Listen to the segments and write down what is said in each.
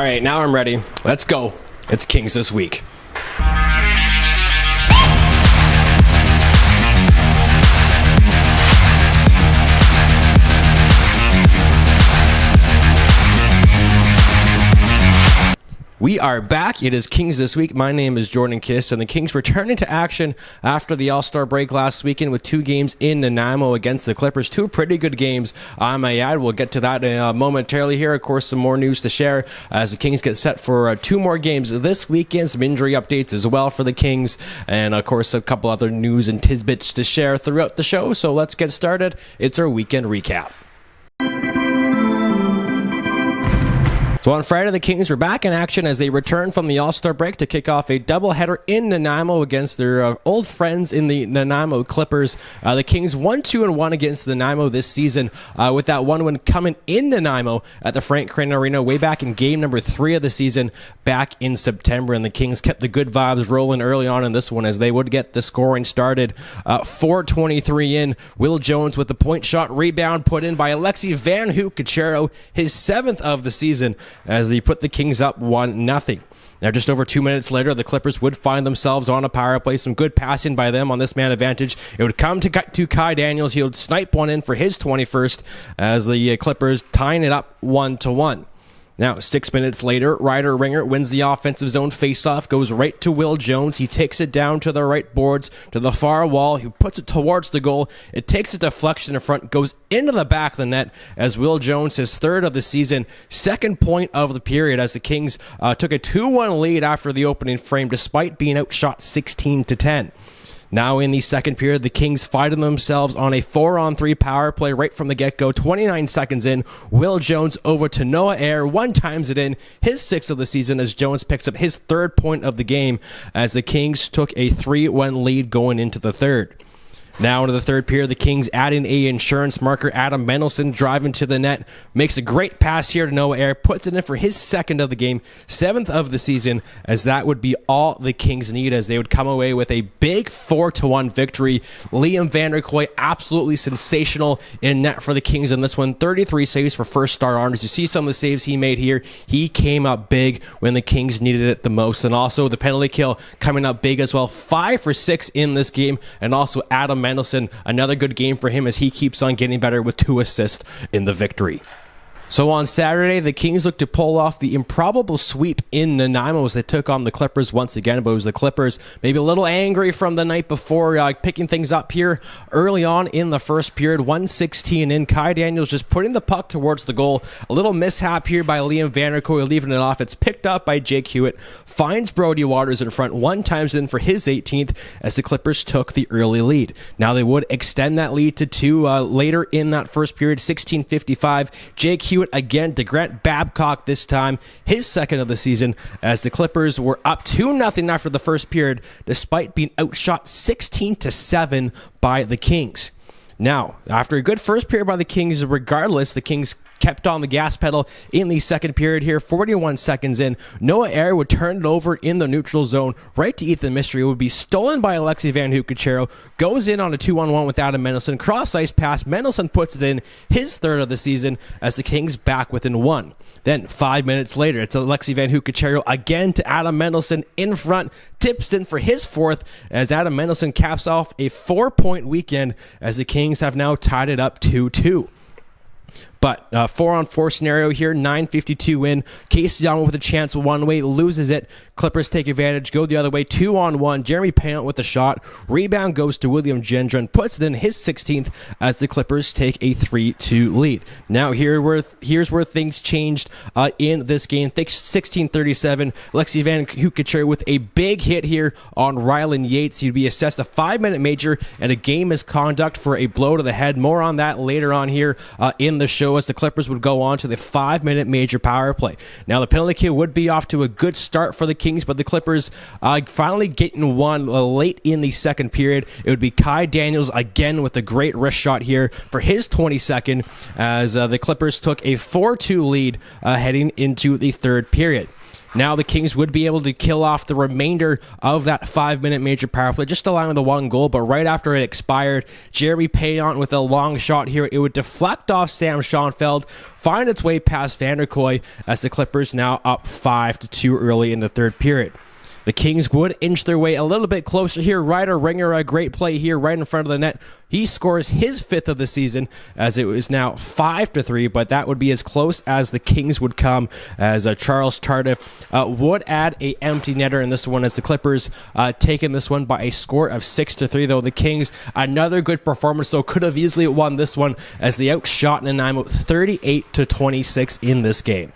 right, now I'm ready. Let's go. It's Kings This Week. We are back. It is Kings This Week. My name is Jordan Kiss, and the Kings returning to action after the All-Star break last weekend with 2 games in Nanaimo against the Clippers. 2 pretty good games, I may add. We'll get to that momentarily here. Of course, some more news to share as the Kings get set for 2 more games this weekend. Some injury updates as well for the Kings, and of course, a couple other news and tidbits to share throughout the show. So let's get started. It's our weekend recap. So on Friday, the Kings were back in action as they returned from the All-Star break to kick off a doubleheader in Nanaimo against their old friends in the Nanaimo Clippers. The Kings won 2-1 against Nanaimo this season, with that one win coming in Nanaimo at the Frank Crane Arena way back in game number 3 of the season back in September. And the Kings kept the good vibes rolling early on in this one as they would get the scoring started. 4:23 in, Will Jones with the point shot rebound put in by Alexi Van Hook-Cachero, his 7th of the season, as they put the Kings up 1-0. Now, just over 2 minutes later, the Clippers would find themselves on a power play. Some good passing by them on this man advantage. It would come to Kai Daniels. He would snipe one in for his 21st as the Clippers tying it up 1-1. Now, 6 minutes later, Ryder Ringer wins the offensive zone faceoff, goes right to Will Jones. He takes it down to the right boards, to the far wall. He puts it towards the goal. It takes a deflection in front, goes into the back of the net as Will Jones, his 3rd of the season, 2nd point of the period as the Kings took a 2-1 lead after the opening frame despite being outshot 16-10. Now in the second period, the Kings find themselves on a 4-on-3 power play right from the get-go. 29 seconds in, Will Jones over to Noah Ayer, times it in, his 6th of the season as Jones picks up his 3rd point of the game as the Kings took a 3-1 lead going into the 3rd. Now into the 3rd period, the Kings adding a insurance marker. Adam Mendelson driving to the net, makes a great pass here to Noah Ayer, puts it in for his 2nd of the game, 7th of the season, as that would be all the Kings need as they would come away with a big 4-1 victory. Liam Vanderkooy absolutely sensational in net for the Kings in this one. 33 saves for first star honors. You see some of the saves he made here. He came up big when the Kings needed it the most. And also the penalty kill coming up big as well. 5 for 6 in this game. And also Adam Mendelson, another good game for him as he keeps on getting better with 2 assists in the victory. So on Saturday, the Kings looked to pull off the improbable sweep in Nanaimo as they took on the Clippers once again. But it was the Clippers maybe a little angry from the night before, picking things up here early on in the first period. 1:16 in, Kai Daniels just putting the puck towards the goal. A little mishap here by Liam Vanderkooy leaving it off. It's picked up by Jake Hewitt. Finds Brody Waters in front. 1 times in for his 18th as the Clippers took the early lead. Now they would extend that lead to 2 later in that first period. 16:55. Jake Hewitt again to Grant Babcock this time, his 2nd of the season, as the Clippers were up 2-0 after the first period, despite being outshot 16-7 by the Kings. Now, after a good first period by the Kings, regardless, the Kings kept on the gas pedal in the second period here. 41 seconds in, Noah Ayer would turn it over in the neutral zone right to Ethan Mystery. It would be stolen by Alexi Van Hook-Cachero. Goes in on a 2-on-1 with Adam Mendelson. Cross-ice pass. Mendelson puts it in, his 3rd of the season, as the Kings back within 1. Then 5 minutes later, it's Alexi Van Hook-Cachero again to Adam Mendelson in front. Tips in for his 4th as Adam Mendelson caps off a 4-point weekend as the Kings have now tied it up 2-2. But 4-on-4 scenario here, 9:52 in. Casey Young with a chance one way, loses it. Clippers take advantage, go the other way, 2-on-1. Jeremy Payant with the shot. Rebound goes to William Gendron, puts it in his 16th as the Clippers take a 3-2 lead. Now here's where things changed in this game. 16:37, Alexi Van Hook-Cachero with a big hit here on Rylan Yates. He'd be assessed a 5-minute major and a game misconduct for a blow to the head. More on that later on here in the show as the Clippers would go on to the 5-minute major power play. Now the penalty kill would be off to a good start for the Kings, but the Clippers finally getting one late in the second period. It would be Kai Daniels again with a great wrist shot here for his 22nd as the Clippers took a 4-2 lead heading into the third period. Now the Kings would be able to kill off the remainder of that 5-minute major power play, just allowing the one goal. But right after it expired, Jeremy Payon with a long shot here. It would deflect off Sam Schoenfeld, find its way past Vanderkoy as the Clippers now up 5-2 early in the third period. The Kings would inch their way a little bit closer here. Ryder Ringer, a great play here right in front of the net. He scores his 5th of the season as it was now 5-3, but that would be as close as the Kings would come as Charles Tardif would add a empty netter in this one as the Clippers taking this one by a score of 6-3, though the Kings, another good performance, so could have easily won this one as they outshot Nanaimo 38-26 in this game.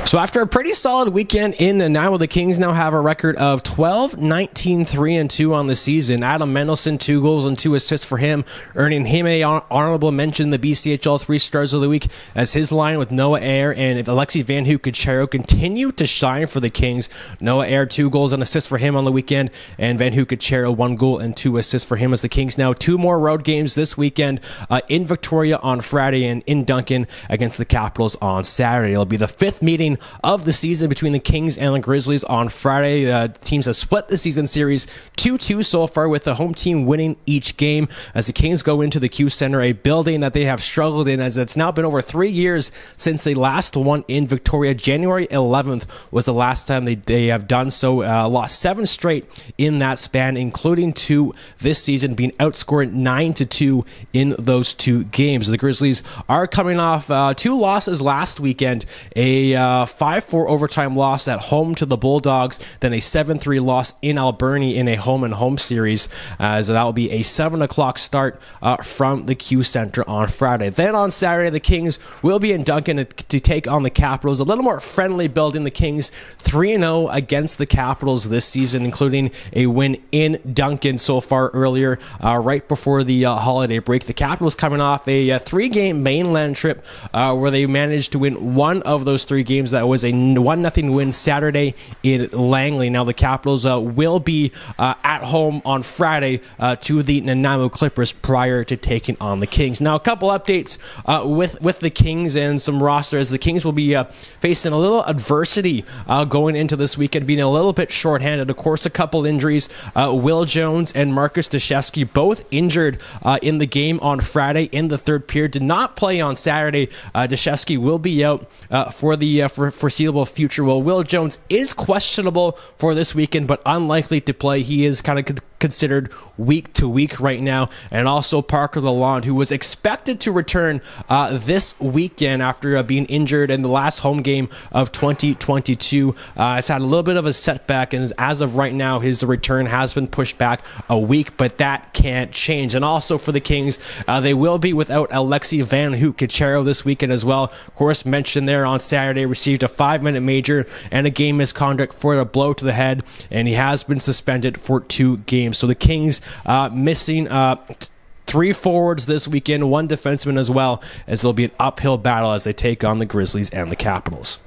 So after a pretty solid weekend in Nanaimo, the Kings now have a record of 12-19-3-2 on the season. Adam Mendelson, 2 goals and 2 assists for him, earning him a honorable mention, the BCHL 3 Stars of the Week, as his line with Noah Ayer and Alexi Van Hook-Cachero continue to shine for the Kings. Noah Ayer, 2 goals and assists for him on the weekend, and Van Hook-Cachero, 1 goal and 2 assists for him as the Kings now 2 more road games this weekend in Victoria on Friday and in Duncan against the Capitals on Saturday. It'll be the 5th meeting of the season between the Kings and the Grizzlies on Friday. The teams have split the season series 2-2 so far, with the home team winning each game as the Kings go into the Q Center, a building that they have struggled in as it's now been over 3 years since they last won in Victoria. January 11th was the last time they have done so. Lost 7 straight in that span, including 2 this season, being outscored 9-2 in those 2 games. The Grizzlies are coming off 2 losses last weekend, a 5-4 overtime loss at home to the Bulldogs, then a 7-3 loss in Alberni in a home-and-home series, as that will be a 7 o'clock start from the Q Center on Friday. Then on Saturday, the Kings will be in Duncan to take on the Capitals. A little more friendly building. The Kings 3-0 against the Capitals this season, including a win in Duncan so far earlier, right before the holiday break. The Capitals coming off a 3-game mainland trip where they managed to win 1 of those 3 games. That was a 1-0 win Saturday in Langley. Now the Capitals will be at home on Friday to the Nanaimo Clippers prior to taking on the Kings. Now a couple updates with the Kings and some rosters. The Kings will be facing a little adversity going into this weekend, being a little bit shorthanded. Of course, a couple injuries. Will Jones and Marcus Deshevsky both injured in the game on Friday in the third period. Did not play on Saturday. Deshevsky will be out for the foreseeable future. Well, Will Jones is questionable for this weekend, but unlikely to play. He is kind of considered week to week right now. And also Parker Lalonde, who was expected to return this weekend after being injured in the last home game of 2022, has had a little bit of a setback, and as of right now his return has been pushed back a week, but that can't change. And also for the Kings, they will be without Alexi Van Hook-Cachero this weekend as well. Of course, mentioned there on Saturday, received a 5-minute major and a game misconduct for a blow to the head, and he has been suspended for 2 games. So the Kings missing 3 forwards this weekend, 1 defenseman as well, as it'll be an uphill battle as they take on the Grizzlies and the Capitals.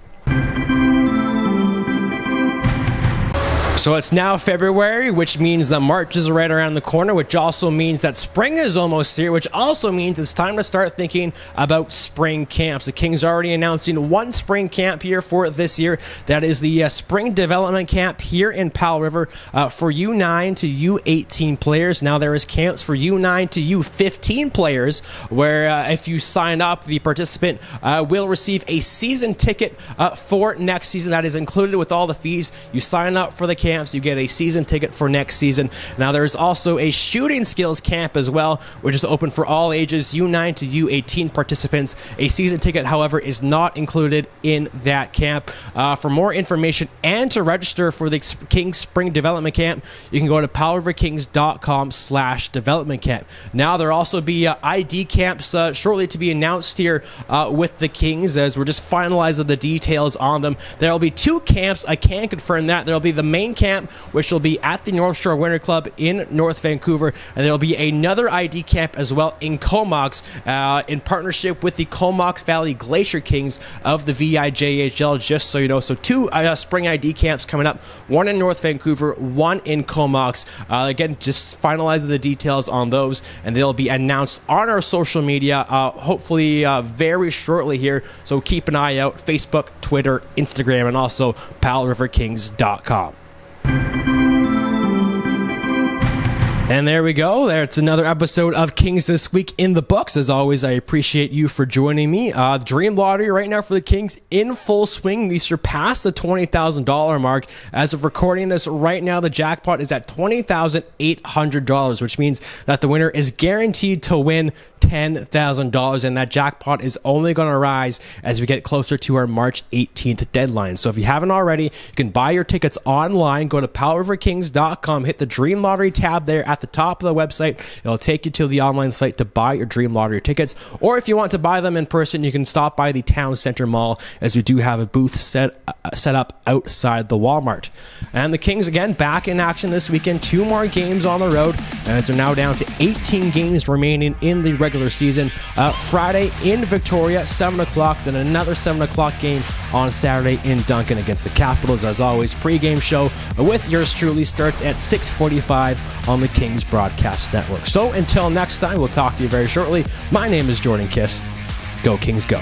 So it's now February, which means that March is right around the corner, which also means that spring is almost here, which also means it's time to start thinking about spring camps. The Kings are already announcing 1 spring camp here for this year. That is the spring development camp here in Powell River for U9 to U18 players. Now there is camps for U9 to U15 players, where if you sign up, the participant will receive a season ticket for next season. That is included with all the fees. You sign up for the camps, you get a season ticket for next season. Now there's also a shooting skills camp as well, which is open for all ages, U9 to U18 participants. A season ticket, however, is not included in that camp. For more information and to register for the Kings Spring Development Camp, you can go to powellriverkings.com/development camp. Now there'll also be ID camps shortly to be announced here with the Kings, as we're just finalizing the details on them. There'll be 2 camps. I can confirm that. There'll be the main camp camp, which will be at the North Shore Winter Club in North Vancouver, and there will be another ID camp as well in Comox in partnership with the Comox Valley Glacier Kings of the VIJHL, just so you know. So two spring ID camps coming up, one in North Vancouver, one in Comox. Again, just finalizing the details on those, and they'll be announced on our social media hopefully very shortly here. So keep an eye out: Facebook, Twitter, Instagram, and also PowellRiverKings.com. And there we go. It's another episode of Kings This Week in the books. As always, I appreciate you for joining me. Dream Lottery right now for the Kings in full swing. We surpassed the $20,000 mark. As of recording this right now, the jackpot is at $20,800, which means that the winner is guaranteed to win $10,000, and that jackpot is only going to rise as we get closer to our March 18th deadline. So if you haven't already, you can buy your tickets online. Go to PowellRiverKings.com, hit the Dream Lottery tab there at the top of the website. It'll take you to the online site to buy your Dream Lottery tickets, or if you want to buy them in person, you can stop by the Town Center Mall, as we do have a booth set up outside the Walmart. And the Kings again back in action this weekend. 2 more games on the road, as they're now down to 18 games remaining in the regular season. Friday in Victoria, 7 o'clock, then another 7 o'clock game on Saturday in Duncan against the Capitals. As always, pregame show with yours truly starts at 6:45 on the Kings Broadcast Network. So until next time, we'll talk to you very shortly. My name is Jordan Kiss. Go Kings, go.